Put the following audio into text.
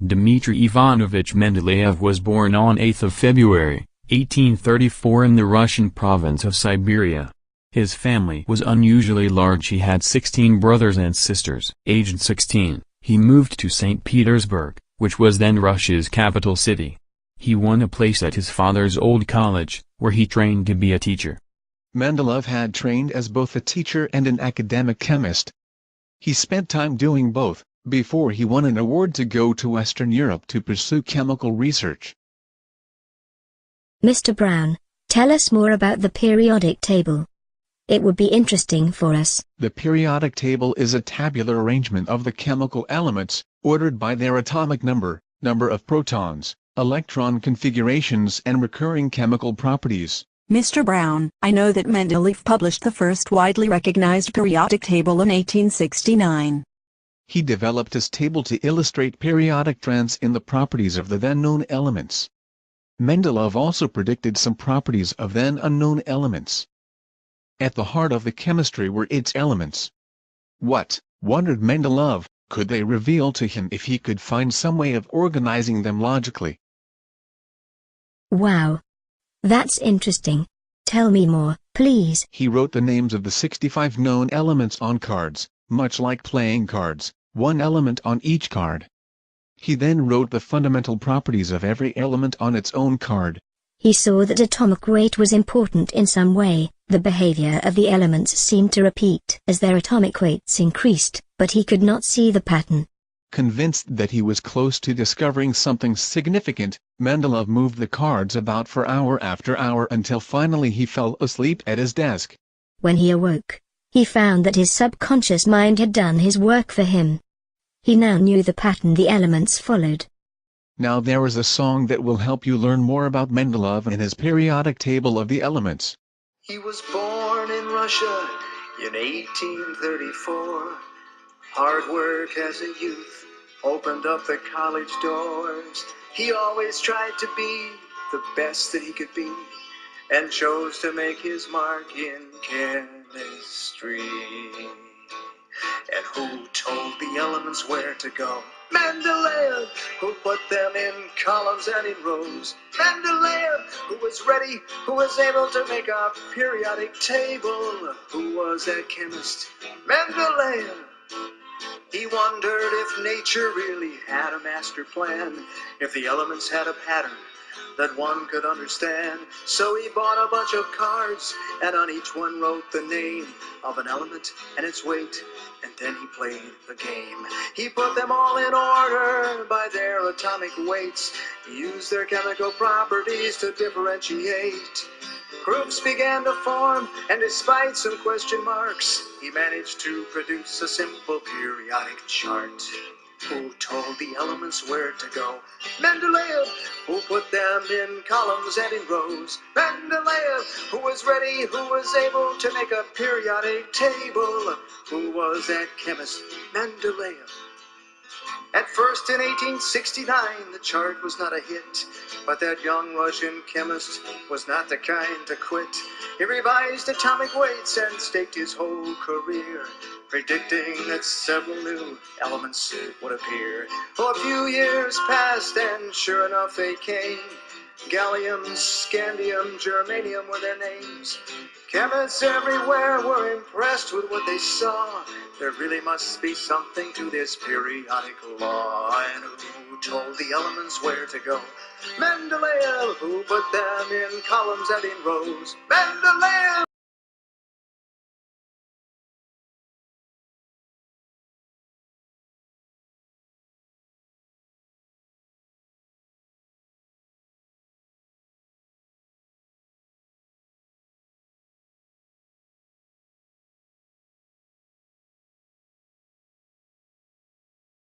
Dmitri Ivanovich Mendeleev was born on 8 February, 1834 in the Russian province of Siberia. His family was unusually large. He had 16 brothers and sisters. Aged 16, he moved to St. Petersburg, which was then Russia's capital city. He won a place at his father's old college, where he trained to be a teacher. Mendeleev had trained as both a teacher and an academic chemist. He spent time doing both, before he won an award to go to Western Europe to pursue chemical research. Mr. Brown, tell us more about the periodic table. It would be interesting for us. The periodic table is a tabular arrangement of the chemical elements, ordered by their atomic number, number of protons, electron configurations and recurring chemical properties. Mr. Brown, I know that Mendeleev published the first widely recognized periodic table in 1869. He developed this table to illustrate periodic trends in the properties of the then-known elements. Mendeleev also predicted some properties of then-unknown elements. At the heart of the chemistry were its elements. What, wondered Mendeleev, could they reveal to him if he could find some way of organizing them logically? Wow. That's interesting. Tell me more, please. He wrote the names of the 65 known elements on cards, much like playing cards, one element on each card. He then wrote the fundamental properties of every element on its own card. He saw that atomic weight was important in some way. The behavior of the elements seemed to repeat as their atomic weights increased, but he could not see the pattern. Convinced that he was close to discovering something significant, Mendeleev moved the cards about for hour after hour until finally he fell asleep at his desk. When he awoke, he found that his subconscious mind had done his work for him. He now knew the pattern the elements followed. Now there is a song that will help you learn more about Mendeleev and his periodic table of the elements. He was born in Russia in 1834. Hard work as a youth opened up the college doors. He always tried to be the best that he could be, and chose to make his mark in chemistry. And who told the elements where to go? Mendeleev, who put them in columns and in rows. Mendeleev, who was ready, who was able to make a periodic table. Who was that chemist? Mendeleev. He wondered if nature really had a master plan, if the elements had a pattern that one could understand. So he bought a bunch of cards, and on each one wrote the name of an element and its weight, and then he played the game. He put them all in order by their atomic weights. He used their chemical properties to differentiate. Groups began to form, and despite some question marks, he managed to produce a simple periodic chart. Who told the elements where to go? Mendeleev, who put them in columns and in rows. Mendeleev, who was ready, who was able to make a periodic table. Who was that chemist? Mendeleev. At first in 1869 the chart was not a hit, but that young Russian chemist was not the kind to quit. He revised atomic weights and staked his whole career, predicting that several new elements would appear. Well, a few years passed and sure enough they came. Gallium, scandium, germanium were their names. Chemists everywhere were impressed with what they saw. There really must be something to this periodic law. And who told the elements where to go? Mendeleev, who put them in columns and in rows. Mendeleev!